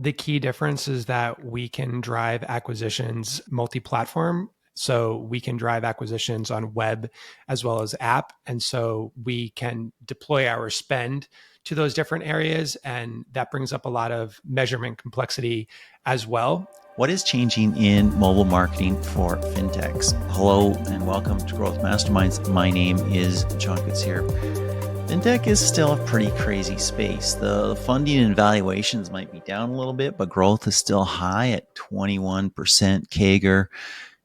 The key difference is that we can drive acquisitions multi-platform. So we can drive acquisitions on web as well as app. And so we can deploy our spend to those different areas. And that brings up a lot of measurement complexity as well. What is changing in mobile marketing for fintechs? Hello and welcome to Growth Masterminds. My name is John Koetsier. Fintech is still a pretty crazy space. The funding and valuations might be down a little bit, but growth is still high at 21% CAGR.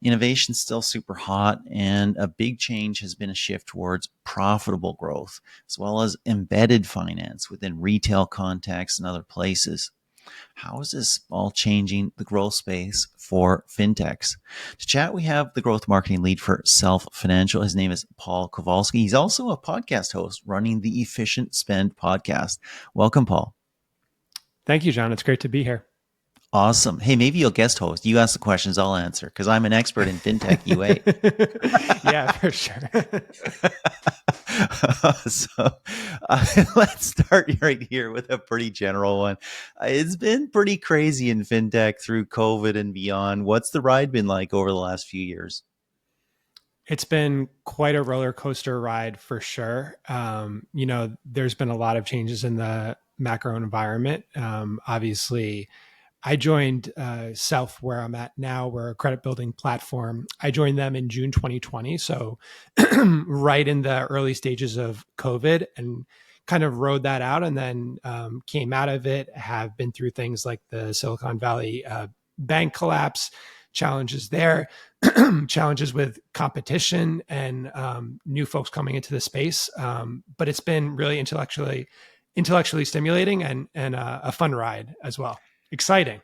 Innovation's still super hot, and a big change has been a shift towards profitable growth, as well as embedded finance within retail contexts and other places. How is this all changing the growth space for fintechs? To chat, we have the growth marketing lead for Self Financial. His name is Paul Kovalski. He's also a podcast host running the Efficient Spend podcast. Welcome, Paul. Thank you, John. It's great to be here. Awesome. Hey, maybe you'll guest host. You ask the questions, I'll answer, because I'm an expert in fintech UA. Yeah, for sure. Let's start right here with a pretty general one. It's been pretty crazy in fintech through COVID and beyond. What's the ride been like over the last few years? It's been quite a roller coaster ride for sure. There's been a lot of changes in the macro environment. Obviously, I joined Self, where I'm at now. We're a credit building platform. I joined them in June 2020, so right in the early stages of COVID, and kind of rode that out, and then came out of it. Have been through things like the Silicon Valley bank collapse, challenges there, challenges with competition, and new folks coming into the space. But it's been really intellectually stimulating and a fun ride as well. Exciting.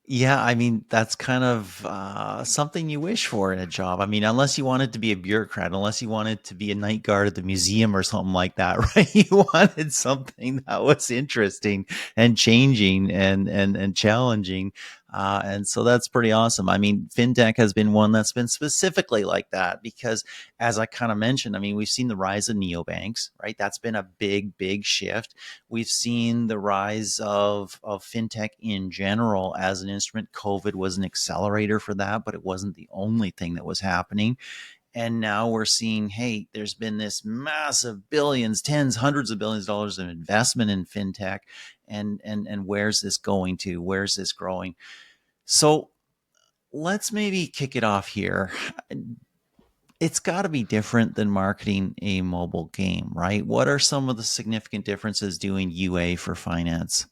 Yeah, I mean, that's kind of something you wish for in a job. I mean, unless you wanted to be a bureaucrat, unless you wanted to be a night guard at the museum or something like that, right? You wanted something that was interesting and changing and challenging. And so that's pretty awesome. I mean, fintech has been one that's been specifically like that because, as I kind of mentioned, I mean, we've seen the rise of neobanks, right? That's been a big shift. We've seen the rise of fintech in general as an instrument. COVID was an accelerator for that, but it wasn't the only thing that was happening. And now we're seeing, hey, there's been this massive billions, tens, hundreds of billions of dollars of investment in fintech. And where's this going to? Where's this growing? So let's maybe kick it off here. It's got to be different than marketing a mobile game, right? What are some of the significant differences doing UA for finance?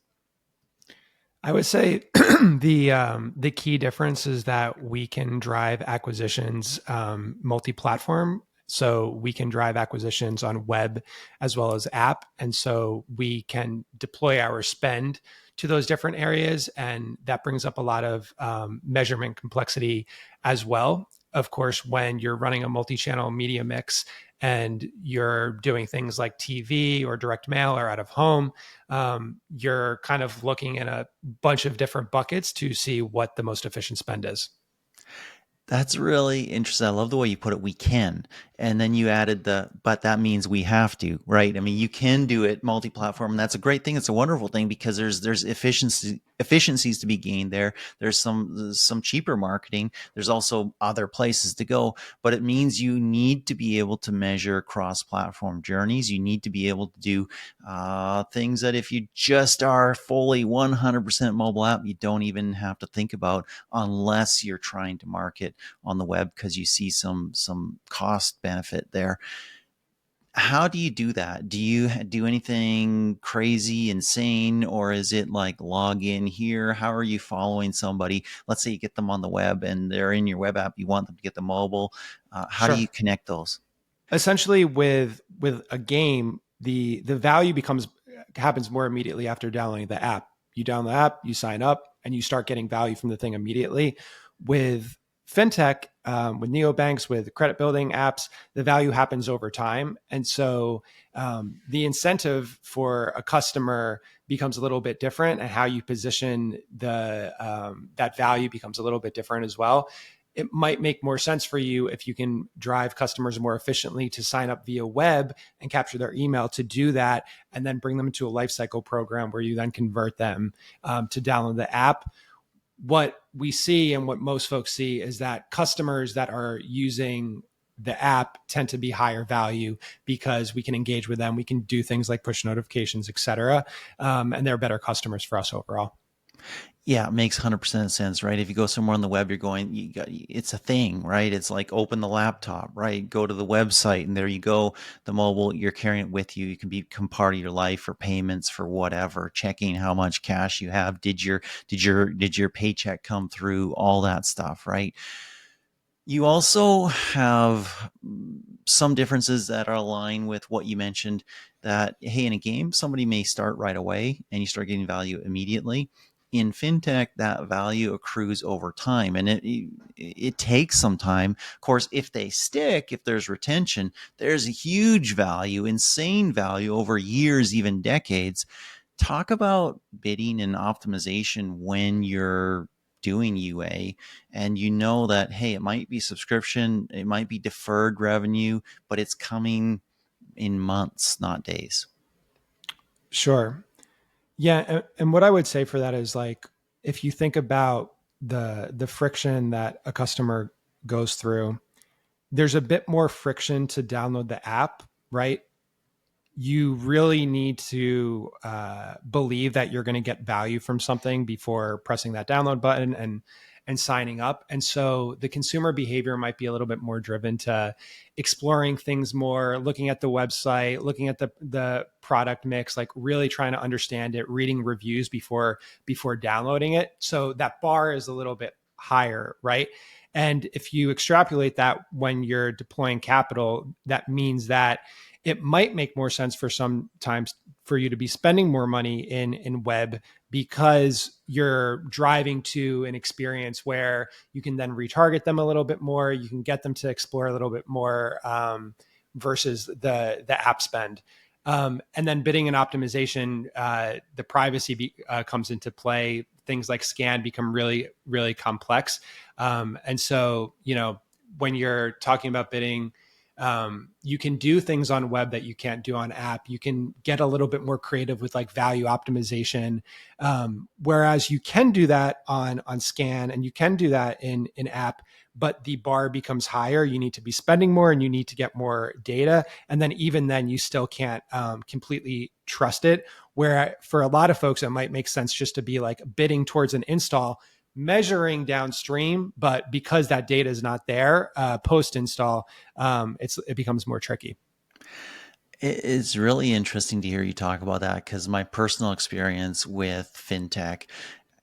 I would say the key difference is that we can drive acquisitions multi-platform. So we can drive acquisitions on web as well as app, and so we can deploy our spend to those different areas, and that brings up a lot of measurement complexity as well. Of course, when you're running a multi-channel media mix and you're doing things like TV or direct mail or out of home, you're kind of looking at a bunch of different buckets to see what the most efficient spend is. That's really interesting. I love the way you put it. We can. And then you added but that means we have to, right? I mean, you can do it multi-platform. And that's a great thing. It's a wonderful thing because there's efficiencies to be gained there. There's some cheaper marketing. There's also other places to go, but it means you need to be able to measure cross-platform journeys. You need to be able to do things that if you just are fully 100% mobile app, you don't even have to think about unless you're trying to market on the web because you see some cost benefit there. How do you do that? Do you do anything crazy, insane, or is it like log in here? How are you following somebody? Let's say you get them on the web and they're in your web app. You want them to get the mobile. How do you connect those? Essentially, with a game, the value happens more immediately after downloading the app. You download the app, you sign up, and you start getting value from the thing immediately. With fintech, with neobanks, with credit building apps, the value happens over time. And so the incentive for a customer becomes a little bit different, and how you position that value becomes a little bit different as well. it might make more sense for you if you can drive customers more efficiently to sign up via web and capture their email to do that, and then bring them into a lifecycle program where you then convert them to download the app. What we see and what most folks see is that customers that are using the app tend to be higher value because we can engage with them. We can do things like push notifications, et cetera. And they're better customers for us overall. Yeah, it makes 100% sense, right? If you go somewhere on the web, it's a thing, right? It's like open the laptop, right? Go to the website and there you go. The mobile, you're carrying it with you. You can become part of your life for payments, for whatever, checking how much cash you have. Did your paycheck come through? All that stuff, right? You also have some differences that are aligned with what you mentioned, that, hey, in a game, somebody may start right away and you start getting value immediately. In fintech, that value accrues over time, and it takes some time. Of course, if they stick, if there's retention, there's a huge value, insane value over years, even decades. Talk about bidding and optimization when you're doing UA, and you know that, hey, it might be subscription, it might be deferred revenue, but it's coming in months, not days. Sure. Yeah. And what I would say for that is, like, if you think about the friction that a customer goes through, there's a bit more friction to download the app, right? You really need to believe that you're going to get value from something before pressing that download button and signing up. And so the consumer behavior might be a little bit more driven to exploring things more, looking at the website, looking at the product mix, like really trying to understand it, reading reviews before downloading it. So that bar is a little bit higher, right? And if you extrapolate that when you're deploying capital, that means that it might make more sense for sometimes for you to be spending more money in web, because you're driving to an experience where you can then retarget them a little bit more. You can get them to explore a little bit more, versus the app spend. And then bidding and optimization, the privacy comes into play. Things like scan become really, really complex. And so, when you're talking about bidding, you can do things on web that you can't do on app. You can get a little bit more creative with like value optimization, whereas you can do that on scan, and you can do that in app, but the bar becomes higher. You need to be spending more and you need to get more data, and then even then you still can't completely trust it. Where for a lot of folks it might make sense just to be like bidding towards an install, measuring downstream, but because that data is not there post install, it becomes more tricky. It's really interesting to hear you talk about that, because my personal experience with fintech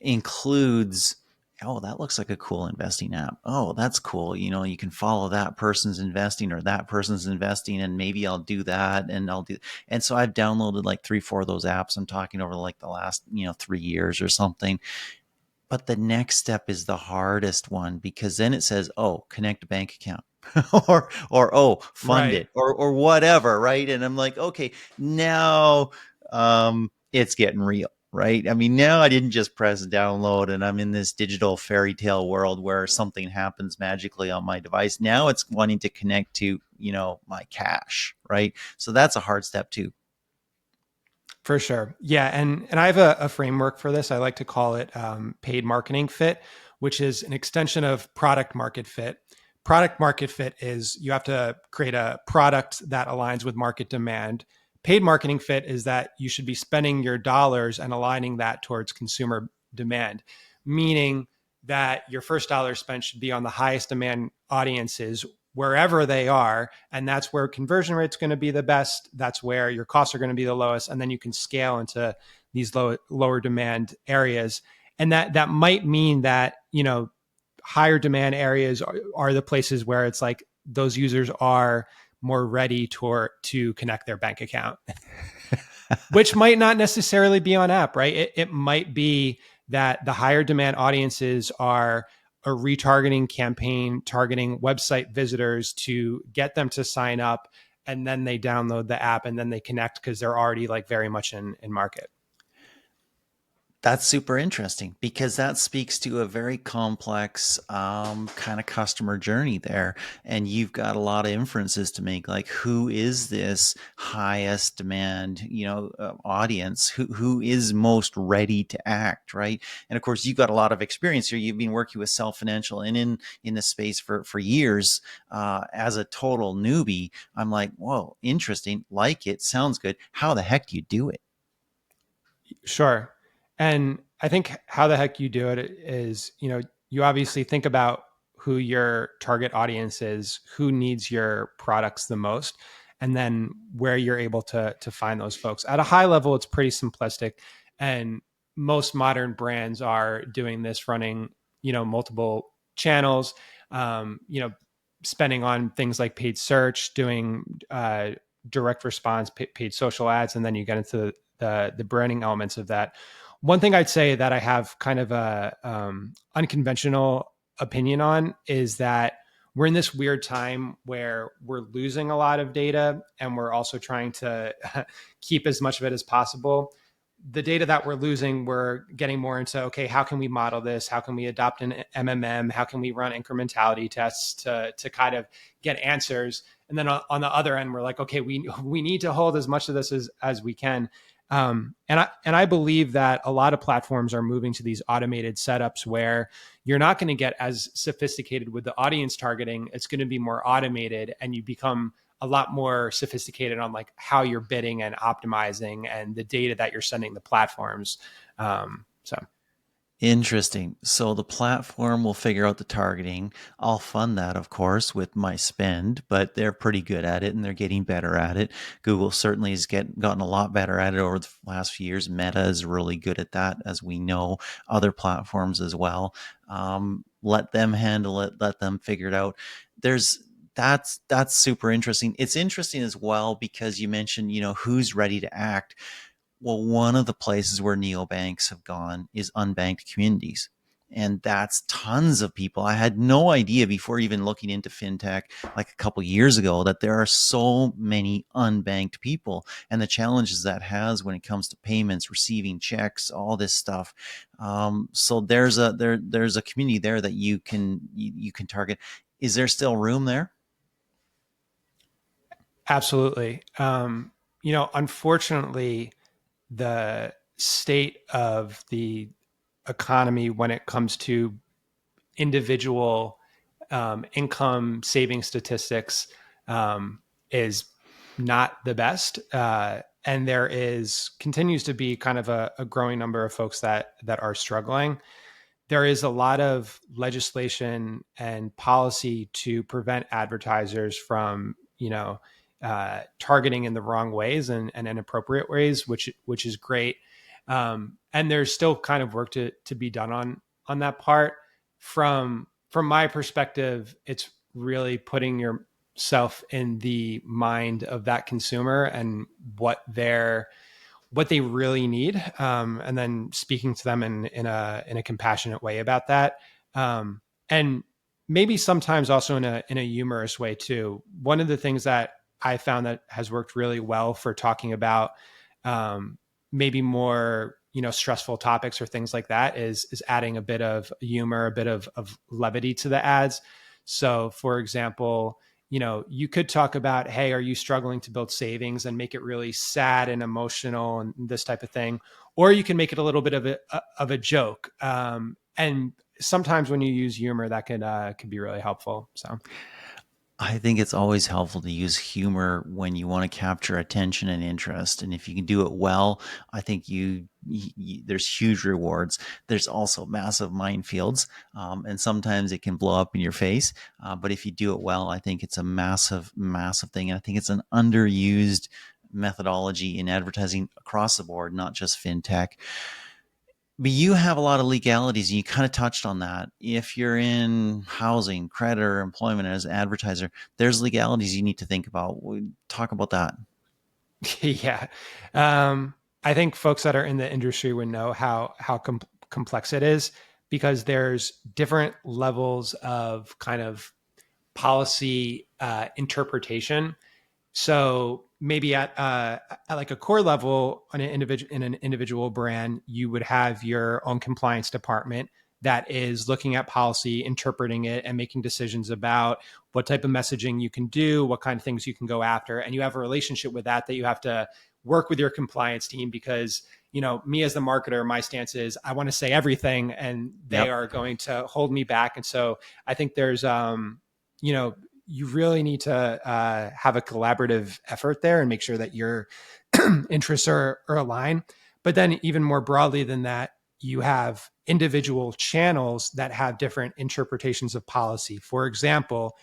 includes, oh, that looks like a cool investing app. Oh, that's cool. You can follow that person's investing or that person's investing, and maybe I'll do that, and I'll do. And so I've downloaded like 3, 4 of those apps. I'm talking over like the last, 3 years or something. But the next step is the hardest one, because then it says, oh, connect a bank account. or oh, fund Right. it, or whatever, right? And I'm like, okay, now it's getting real, right? I mean, now I didn't just press download and I'm in this digital fairy tale world where something happens magically on my device. Now it's wanting to connect to, my cash, right? So that's a hard step too. For sure. Yeah. And I have a framework for this. I like to call it paid marketing fit, which is an extension of product market fit. Product market fit is you have to create a product that aligns with market demand. Paid marketing fit is that you should be spending your dollars and aligning that towards consumer demand, meaning that your first dollar spent should be on the highest demand audiences wherever they are. And that's where conversion rate's going to be the best. That's where your costs are going to be the lowest. And then you can scale into these lower demand areas. And that might mean that, higher demand areas are the places where it's like those users are more ready to connect their bank account, which might not necessarily be on app, right? It might be that the higher demand audiences are a retargeting campaign targeting website visitors to get them to sign up, and then they download the app and then they connect because they're already like very much in market. That's super interesting because that speaks to a very complex kind of customer journey there. And you've got a lot of inferences to make, like who is this highest demand, audience? Who is most ready to act, right? And of course, you've got a lot of experience here. You've been working with Self Financial and in the space for years. As a total newbie, I'm like, whoa, interesting, like it, sounds good. How the heck do you do it? Sure. And I think how the heck you do it is, you obviously think about who your target audience is, who needs your products the most, and then where you're able to find those folks. At a high level, it's pretty simplistic. And most modern brands are doing this, running, multiple channels, spending on things like paid search, doing direct response, paid social ads, and then you get into the branding elements of that. One thing I'd say that I have kind of a unconventional opinion on is that we're in this weird time where we're losing a lot of data and we're also trying to keep as much of it as possible. The data that we're losing, we're getting more into, okay, how can we model this? How can we adopt an MMM? How can we run incrementality tests to kind of get answers? And then on the other end, we're like, okay, we need to hold as much of this as we can. And I believe that a lot of platforms are moving to these automated setups where you're not going to get as sophisticated with the audience targeting. It's going to be more automated, and you become a lot more sophisticated on like how you're bidding and optimizing and the data that you're sending the platforms. So Interesting. So the platform will figure out the targeting. I'll fund that, of course, with my spend, but they're pretty good at it and they're getting better at it. Google certainly has gotten a lot better at it over the last few years. Meta is really good at that, as we know, other platforms as well. Let them handle it, let them figure it out. There's that's super interesting. It's interesting as well because you mentioned, who's ready to act. Well, one of the places where neobanks have gone is unbanked communities. And that's tons of people. I had no idea before even looking into fintech like a couple years ago that there are so many unbanked people and the challenges that has when it comes to payments, receiving checks, all this stuff. So there's a community there that you can target. Is there still room there? absolutely. Unfortunately, the state of the economy when it comes to individual income saving statistics is not the best. And there is continues to be kind of a growing number of folks that are struggling. There is a lot of legislation and policy to prevent advertisers from, targeting in the wrong ways and inappropriate ways, which is great. And there's still kind of work to be done on that part. From my perspective, it's really putting yourself in the mind of that consumer and what they really need, and then speaking to them in a compassionate way about that, and maybe sometimes also in a humorous way too. One of the things that I found that has worked really well for talking about maybe more stressful topics or things like that is adding a bit of humor, a bit of levity to the ads. So, for example, you could talk about, hey, are you struggling to build savings, and make it really sad and emotional and this type of thing. Or you can make it a little bit of a joke. And sometimes when you use humor, that could be really helpful. So I think it's always helpful to use humor when you want to capture attention and interest. And if you can do it well, I think there's huge rewards. There's also massive minefields, and sometimes it can blow up in your face. But if you do it well, I think it's a massive, massive thing. And I think it's an underused methodology in advertising across the board, not just fintech. But you have a lot of legalities, and you kind of touched on that. If you're in housing, credit, or employment as an advertiser, there's legalities you need to think about. We talk about that. yeah, I think folks that are in the industry would know how complex it is, because there's different levels of kind of policy interpretation. So maybe at like a core level on an individual in an individual brand, you would have your own compliance department that is looking at policy, interpreting it, and making decisions about what type of messaging you can do, what kind of things you can go after, and you have a relationship with that you have to work with your compliance team because me as the marketer, my stance is I want to say everything, and they Yep. are going to hold me back. And so I think there's you know you really need to have a collaborative effort there and make sure that your interests are aligned. But then, even more broadly than that, you have individual channels that have different interpretations of policy. For example,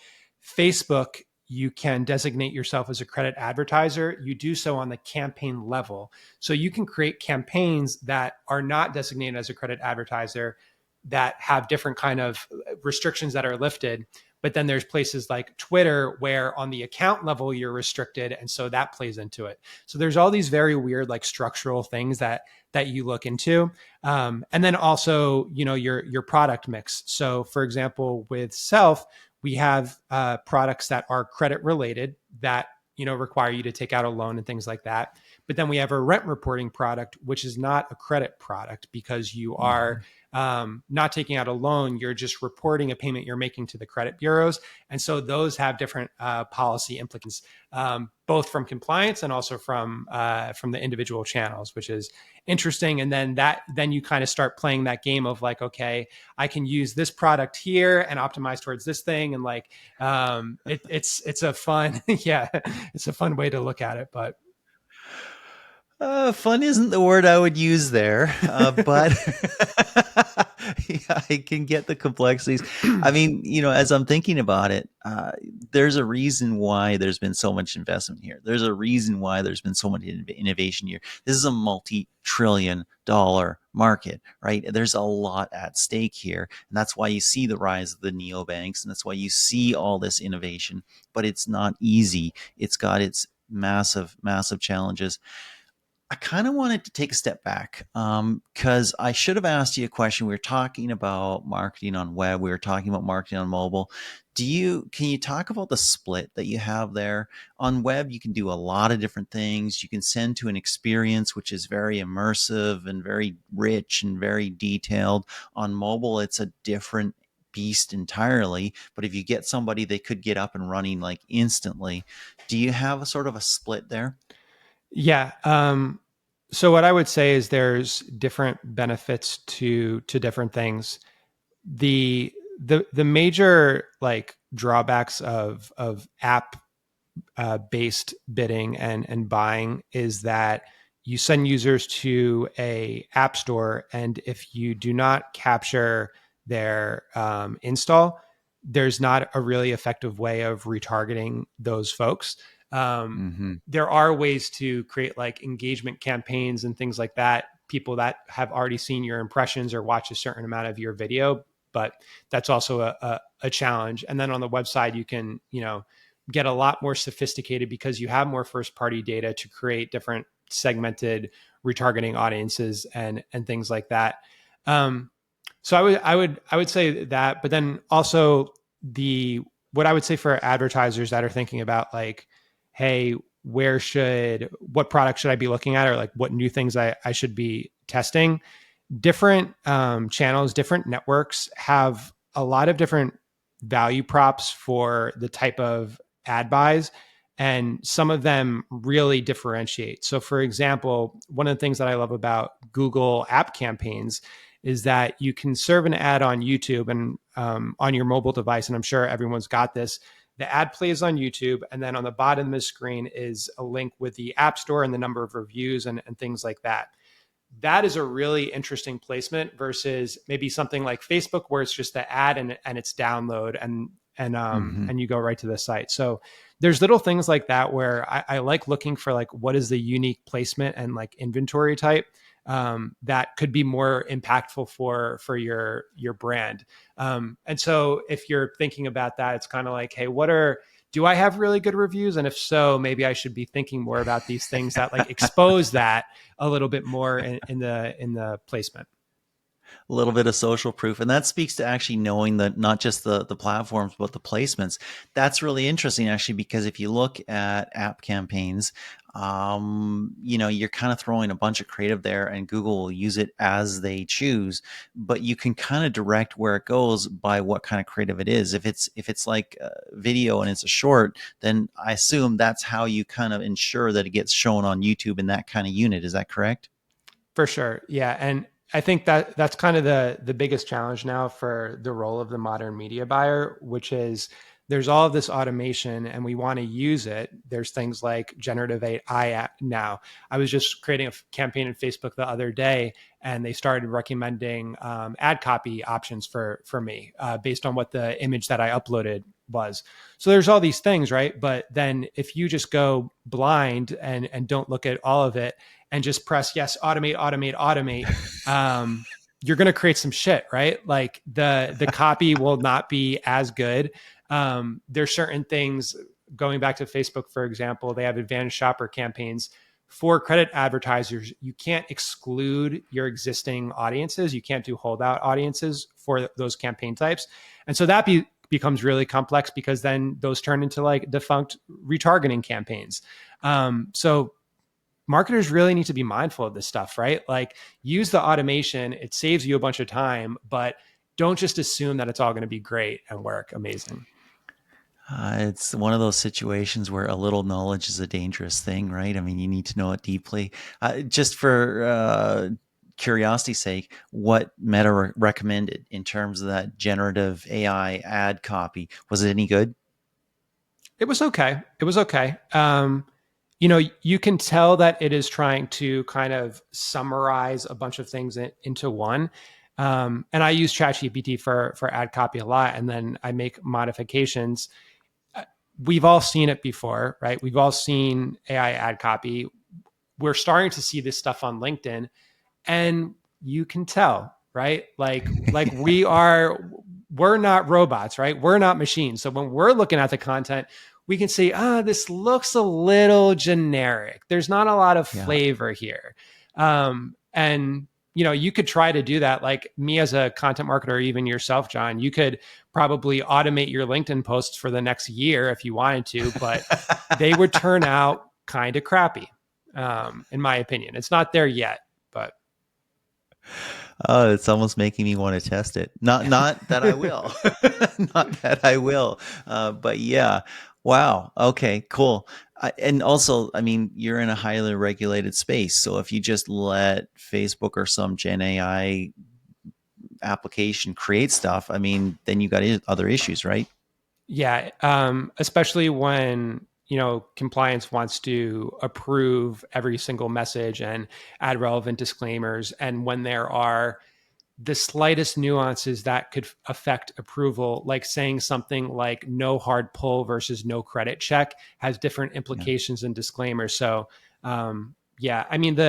Facebook, you can designate yourself as a credit advertiser. You do so on the campaign level. So you can create campaigns that are not designated as a credit advertiser that have different kind of restrictions that are lifted. But then there's places like Twitter where on the account level you're restricted, and so that plays into it. So there's all these very weird like structural things that you look into, and then also your product mix. So for example, with Self, we have products that are credit related that require you to take out a loan and things like that. But then we have a rent reporting product, which is not a credit product because you are Mhm. not taking out a loan, you're just reporting a payment you're making to the credit bureaus. And so those have different policy implications, both from compliance and also from the individual channels, which is interesting. And then you kind of start playing that game of like, okay, I can use this product here and optimize towards this thing. And like, it's a fun, yeah, it's a fun way to look at it. But Fun isn't the word I would use there, but yeah, I can get the complexities. I mean, as I'm thinking about it, there's a reason why there's been so much investment here. There's a reason why there's been so much innovation here. This is a multi-trillion-dollar market, right? There's a lot at stake here. And that's why you see the rise of the neobanks, and that's why you see all this innovation, but it's not easy. It's got its massive, massive challenges. I kind of wanted to take a step back because I should have asked you a question. We were talking about marketing on web. We were talking about marketing on mobile. Can you talk about the split that you have there? On web, you can do a lot of different things. You can send to an experience which is very immersive and very rich and very detailed. On mobile, it's a different beast entirely. But if you get somebody, they could get up and running like instantly. Do you have a sort of a split there? yeah. So what I would say is there's different benefits to different things. The major like drawbacks of app based bidding and buying is that you send users to a app store, and if you do not capture their install, there's not a really effective way of retargeting those folks. um, Hmm. there are ways to create like engagement campaigns and things like that, people that have already seen your impressions or watched a certain amount of your video, but that's also a challenge. And then on the website you can get a lot more sophisticated because you have more first party data to create different segmented retargeting audiences and things like that. um, so I would say that, but then also the what I would say for advertisers that are thinking about like, hey, what product should I be looking at, or like what new things I should be testing. Different channels, different networks have a lot of different value props for the type of ad buys, and some of them really differentiate. So, for example, one of the things that I love about Google app campaigns is that you can serve an ad on YouTube and on your mobile device, and I'm sure everyone's got this. The ad plays on YouTube, and then on the bottom of the screen is a link with the App Store and the number of reviews and things like that. That is a really interesting placement versus maybe something like Facebook where it's just the ad and it's download Hmm. and you go right to the site. So there's little things like that where I like looking for like what is the unique placement and like inventory type that could be more impactful for your brand. And so if you're thinking about that, it's kind of like, hey, do I have really good reviews? And if so, maybe I should be thinking more about these things that like expose that a little bit more in the placement. A little bit of social proof, and that speaks to actually knowing that not just the platforms but the placements. That's really interesting actually, because if you look at app campaigns, you're kind of throwing a bunch of creative there and Google will use it as they choose, but you can kind of direct where it goes by what kind of creative it is. If it's like video and it's a short, then I assume that's how you kind of ensure that it gets shown on YouTube in that kind of unit. Is that correct? For sure. Yeah. And I think that that's kind of the biggest challenge now for the role of the modern media buyer, which is there's all of this automation and we want to use it. There's things like generative AI now. I was just creating a campaign in Facebook the other day, and they started recommending ad copy options for me based on what the image that I uploaded was. So there's all these things, right? But then if you just go blind and don't look at all of it, and just press yes, automate, automate, automate, you're going to create some shit, right? Like the copy will not be as good. There's certain things, going back to Facebook, for example, they have advanced shopper campaigns for credit advertisers. You can't exclude your existing audiences. You can't do holdout audiences for those campaign types. And so that becomes really complex, because then those turn into like defunct retargeting campaigns. So marketers really need to be mindful of this stuff, right? Like, use the automation, it saves you a bunch of time, but don't just assume that it's all going to be great and work amazing. It's one of those situations where a little knowledge is a dangerous thing, right? I mean, you need to know it deeply. Just for curiosity's sake, what Meta recommended in terms of that generative AI ad copy, was it any good? It was okay. It was okay. You can tell that it is trying to kind of summarize a bunch of things into one. And I use ChatGPT for ad copy a lot, and then I make modifications. We've all seen it before, right? We've all seen AI ad copy. We're starting to see this stuff on LinkedIn, and you can tell, right? Like we're not robots, right? We're not machines. So when we're looking at the content, we can say, this looks a little generic. There's not a lot of Yeah. flavor here. And you could try to do that. Like me as a content marketer, or even yourself, John, you could probably automate your LinkedIn posts for the next year if you wanted to, but they would turn out kind of crappy, in my opinion. It's not there yet, but Oh, it's almost making me want to test it. Not that I will, not that I will. But yeah, wow. Okay, cool. And also, I mean, you're in a highly regulated space, so if you just let Facebook or some Gen AI application create stuff, I mean, then you got other issues, right? Yeah, especially when compliance wants to approve every single message and add relevant disclaimers, and when there are the slightest nuances that could affect approval, like saying something like no hard pull versus no credit check, has different Yeah. implications and disclaimers. So, yeah, I mean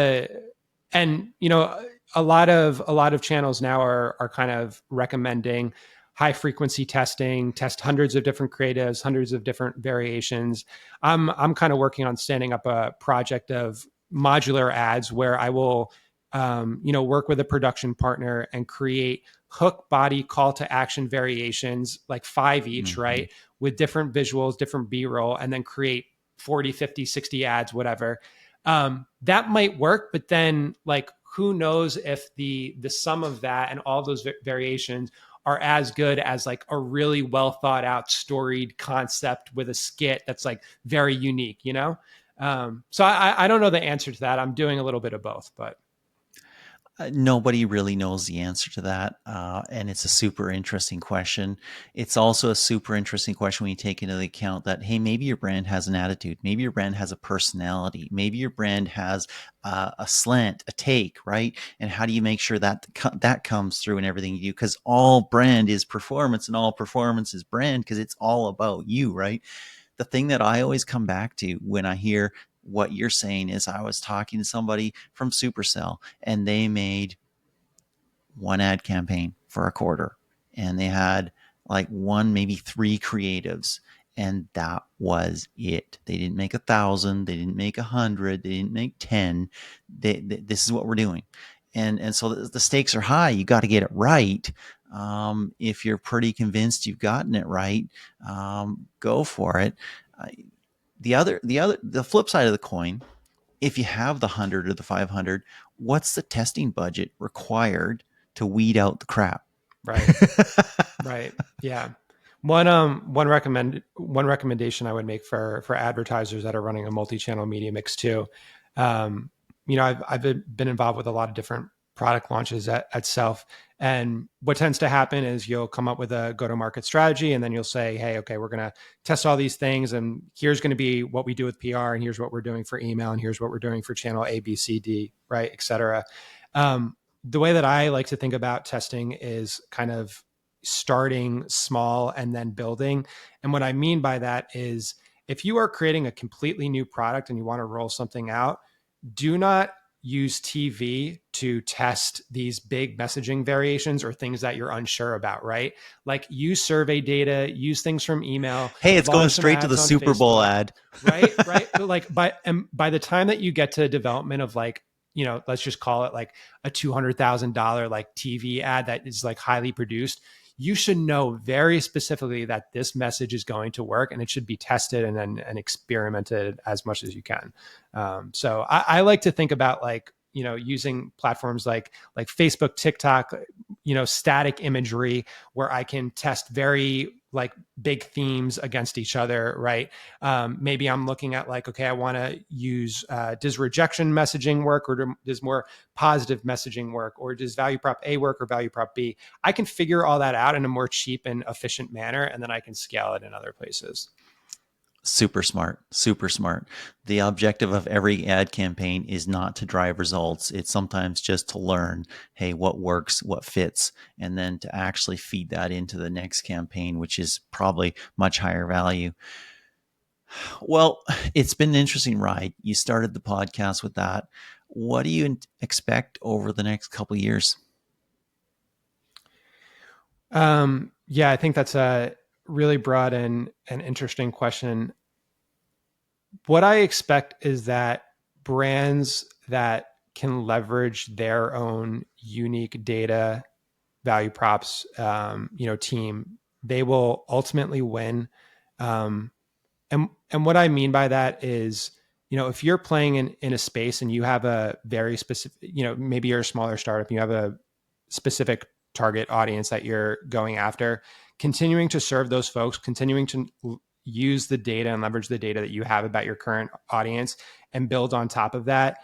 and a lot of channels now are kind of recommending high frequency testing, test hundreds of different creatives, hundreds of different variations. I'm kind of working on standing up a project of modular ads where I will work with a production partner and create hook, body, call to action variations, like 5 each, Hmm. right? With different visuals, different B-roll, and then create 40, 50, 60 ads, whatever. That might work, but then like who knows if the sum of that and all those variations are as good as like a really well thought out storied concept with a skit that's like very unique. So I don't know the answer to that. I'm doing a little bit of both, but Nobody really knows the answer to that. And it's a super interesting question. It's also a super interesting question when you take into account that, hey, maybe your brand has an attitude. Maybe your brand has a personality. Maybe your brand has a slant, a take, right? And how do you make sure that that comes through in everything you do? Because all brand is performance and all performance is brand, because it's all about you, right? The thing that I always come back to when I hear what you're saying is, I was talking to somebody from Supercell and they made one ad campaign for a quarter, and they had like one, maybe three creatives, and that was it. They didn't make 1,000, they didn't make 100, they didn't make 10. This is what we're doing. And so the stakes are high. You got to get it right. If you're pretty convinced you've gotten it right, go for it. Uh, the flip side of the coin, if you have the 100 or the 500, what's the testing budget required to weed out the crap? Right. Right. Yeah. One recommendation I would make for advertisers that are running a multi-channel media mix too. Um, I've been involved with a lot of different product launches at Self, and what tends to happen is you'll come up with a go-to-market strategy, and then you'll say, "Hey, okay, we're going to test all these things, and here's going to be what we do with PR, and here's what we're doing for email, and here's what we're doing for channel A, B, C, D, right, et cetera." The way that I like to think about testing is kind of starting small and then building. And what I mean by that is if you are creating a completely new product and you want to roll something out, do not use TV to test these big messaging variations or things that you're unsure about, right? Like use survey data, use things from email, Hey, it's going launch some straight to the ads on Super Bowl Facebook, ad. right? Right. Like by the time that you get to development of like, let's just call it like a $200,000 like TV ad that is like highly produced, you should know very specifically that this message is going to work, and it should be tested and experimented as much as you can. So I like to think about like, using platforms like Facebook, TikTok, static imagery where I can test very like big themes against each other, right? Maybe I'm looking at like, okay, I want to use, does rejection messaging work, or does more positive messaging work, or does value prop A work or value prop B? I can figure all that out in a more cheap and efficient manner, and then I can scale it in other places. Super smart, super smart. The objective of every ad campaign is not to drive results. It's sometimes just to learn, hey, what works, what fits, and then to actually feed that into the next campaign, which is probably much higher value. Well, it's been an interesting ride. You started the podcast with that. What do you expect over the next couple of years? Yeah, I think that's a really broad and interesting question. What I expect is that brands that can leverage their own unique data, value props, team, they will ultimately win. Um, and what I mean by that is, if you're playing in a space and you have a very specific, maybe you're a smaller startup, you have a specific target audience that you're going after, continuing to serve those folks, continuing to use the data and leverage the data that you have about your current audience and build on top of that.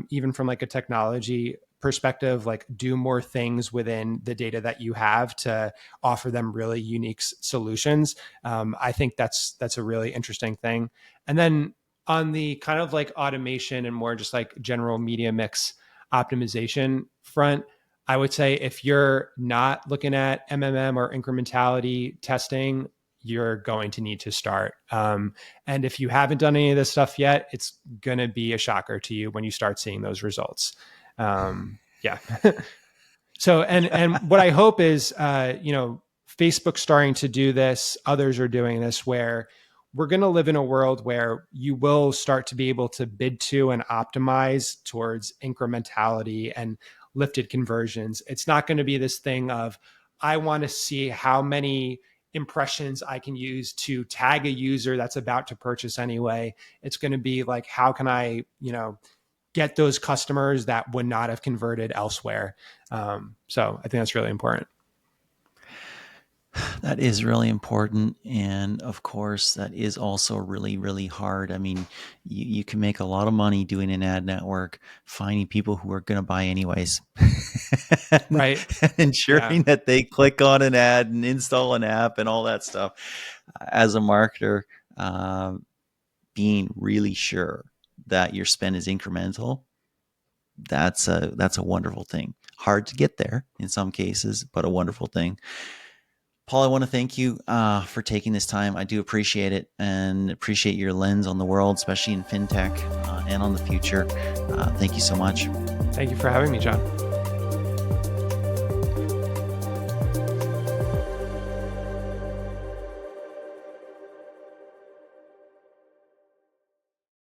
Even from like a technology perspective, like do more things within the data that you have to offer them really unique solutions. I think that's a really interesting thing. And then on the kind of like automation and more just like general media mix optimization front, I would say if you're not looking at MMM or incrementality testing, you're going to need to start. And if you haven't done any of this stuff yet, it's going to be a shocker to you when you start seeing those results. Yeah. So, and what I hope is, Facebook starting to do this, others are doing this, where we're going to live in a world where you will start to be able to bid to and optimize towards incrementality and lifted conversions. It's not going to be this thing of, I want to see how many impressions I can use to tag a user that's about to purchase anyway. It's going to be like, how can I, get those customers that would not have converted elsewhere? So I think that's really important. That is really important. And of course, that is also really, really hard. I mean, you can make a lot of money doing an ad network, finding people who are going to buy anyways, and, Right. and ensuring Yeah. that they click on an ad and install an app and all that stuff. As a marketer, being really sure that your spend is incremental, that's a wonderful thing. Hard to get there in some cases, but a wonderful thing. Paul, I want to thank you for taking this time. I do appreciate it and appreciate your lens on the world, especially in fintech and on the future. Thank you so much. Thank you for having me, John.